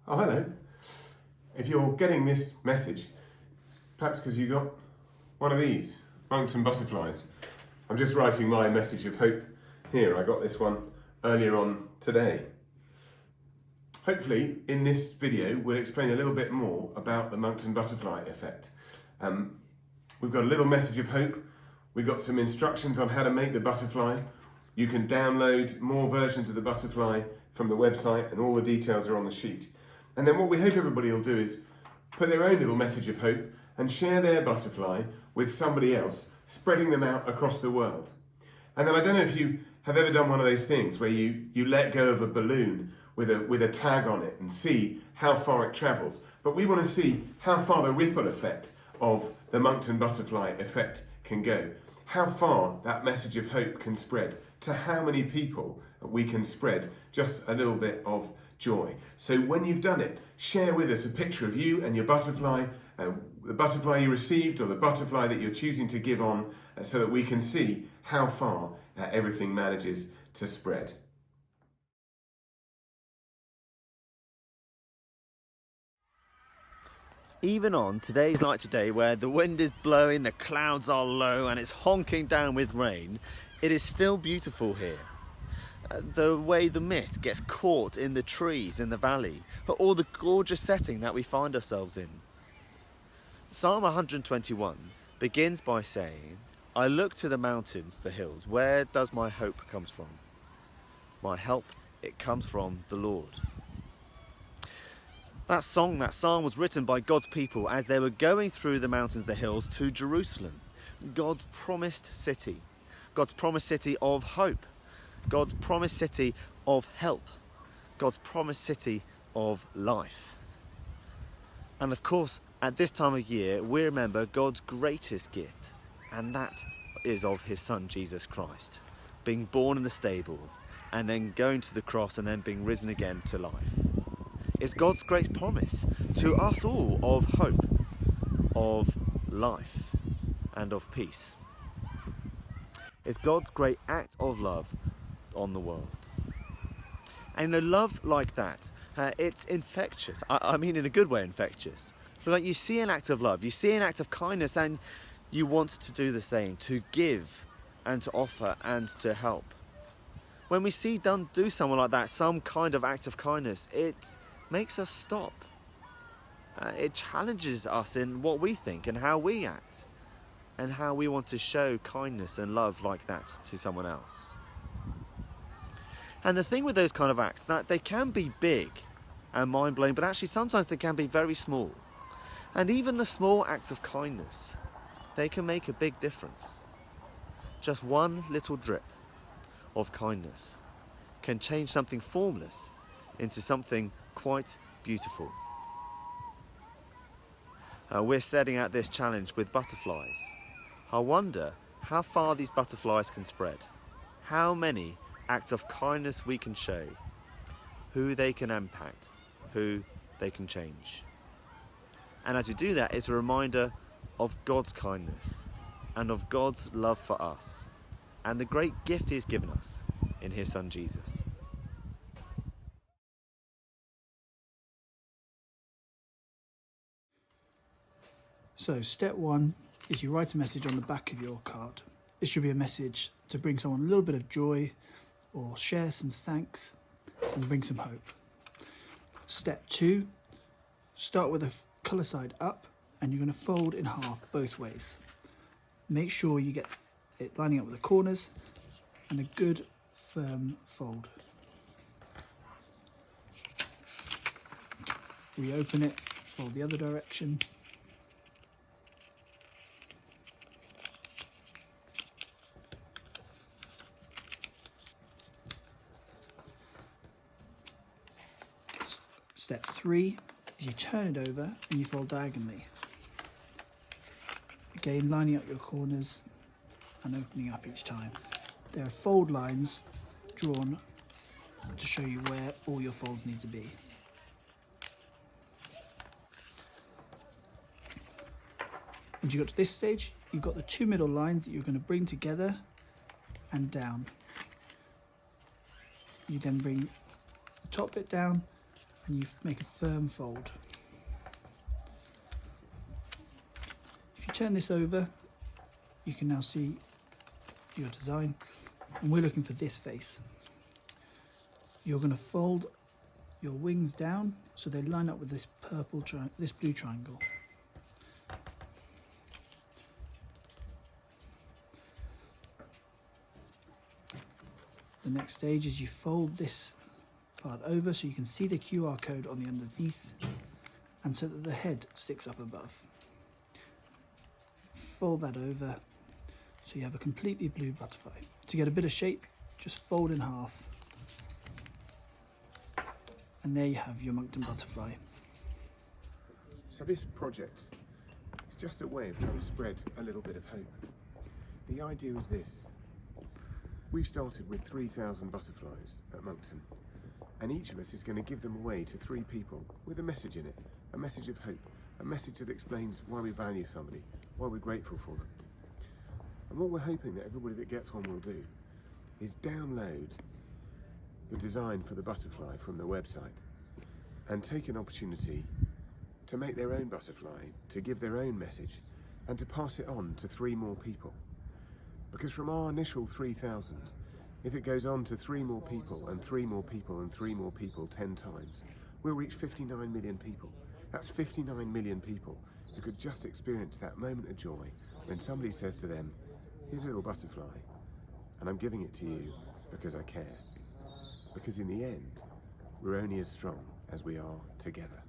Oh, hello. If you're getting this message, perhaps because you got one of these Monkton butterflies. I'm just writing my message of hope here. I got this one earlier on today. Hopefully, in this video, we'll explain a little bit more about the Monkton butterfly effect. We've got a little message of hope. We've got some instructions on how to make the butterfly. You can download more versions of the butterfly from the website, and all the details are on the sheet. And then what we hope everybody will do is put their own little message of hope and share their butterfly with somebody else, spreading them out across the world. And then I don't know if you have ever done one of those things where you let go of a balloon with a tag on it and see how far it travels. But we want to see how far the ripple effect of the Monkton butterfly effect can go. How far that message of hope can spread, to how many people we can spread just a little bit of joy. So when you've done it, share with us a picture of you and your butterfly, the butterfly you received or the butterfly that you're choosing to give on, so that we can see how far everything manages to spread. Even on today's night today, where the wind is blowing, the clouds are low and it's honking down with rain, it is still beautiful here. The way the mist gets caught in the trees in the valley, or the gorgeous setting that we find ourselves in. Psalm 121 begins by saying, "I look to the mountains, the hills, where does my hope come from? My help, it comes from the Lord." That psalm was written by God's people as they were going through the mountains, the hills to Jerusalem, God's promised city of hope, God's promised city of help, God's promised city of life. And of course, at this time of year, we remember God's greatest gift, and that is of his son, Jesus Christ, being born in the stable and then going to the cross and then being risen again to life. It's God's great promise to us all of hope, of life, and of peace. It's God's great act of love on the world. And love like that, it's infectious. I mean, in a good way, infectious. Like, you see an act of love, you see an act of kindness, and you want to do the same, to give and to offer and to help. When we see do someone like that, some kind of act of kindness, it makes us stop. It challenges us in what we think and how we act, and how we want to show kindness and love like that to someone else. And the thing with those kind of acts, that they can be big and mind-blowing, but actually sometimes they can be very small. And even the small acts of kindness, they can make a big difference. Just one little drip of kindness can change something formless into something quite beautiful. We're setting out this challenge with butterflies. I wonder how far these butterflies can spread, how many acts of kindness we can show, who they can impact, who they can change. And as we do that, it's a reminder of God's kindness and of God's love for us and the great gift he's given us in his son Jesus. So step one is you write a message on the back of your card. It should be a message to bring someone a little bit of joy, or share some thanks and bring some hope. Step two, start with the colour side up, and you're going to fold in half both ways. Make sure you get it lining up with the corners and a good firm fold. Reopen it, fold the other direction. Step three is you turn it over and you fold diagonally. Again, lining up your corners and opening up each time. There are fold lines drawn to show you where all your folds need to be. Once you got to this stage, you've got the two middle lines that you're going to bring together and down. You then bring the top bit down and you make a firm fold. If you turn this over, you can now see your design, and we're looking for this face. You're going to fold your wings down so they line up with this this blue triangle. The next stage is you fold this part over so you can see the QR code on the underneath, and so that the head sticks up above. Fold that over so you have a completely blue butterfly. To get a bit of shape, just fold in half, and there you have your Monkton butterfly. So this project is just a way of trying to spread a little bit of hope. The idea is this. We've started with 3,000 butterflies at Monkton, and each of us is going to give them away to 3 people with a message in it, a message of hope, a message that explains why we value somebody, why we're grateful for them. And what we're hoping that everybody that gets one will do is download the design for the butterfly from the website and take an opportunity to make their own butterfly, to give their own message, and to pass it on to 3 more people. Because from our initial 3,000, if it goes on to 3 more people and 3 more people and 3 more people 10 times, we'll reach 59 million people. That's 59 million people who could just experience that moment of joy when somebody says to them, here's a little butterfly, and I'm giving it to you because I care. Because in the end, we're only as strong as we are together.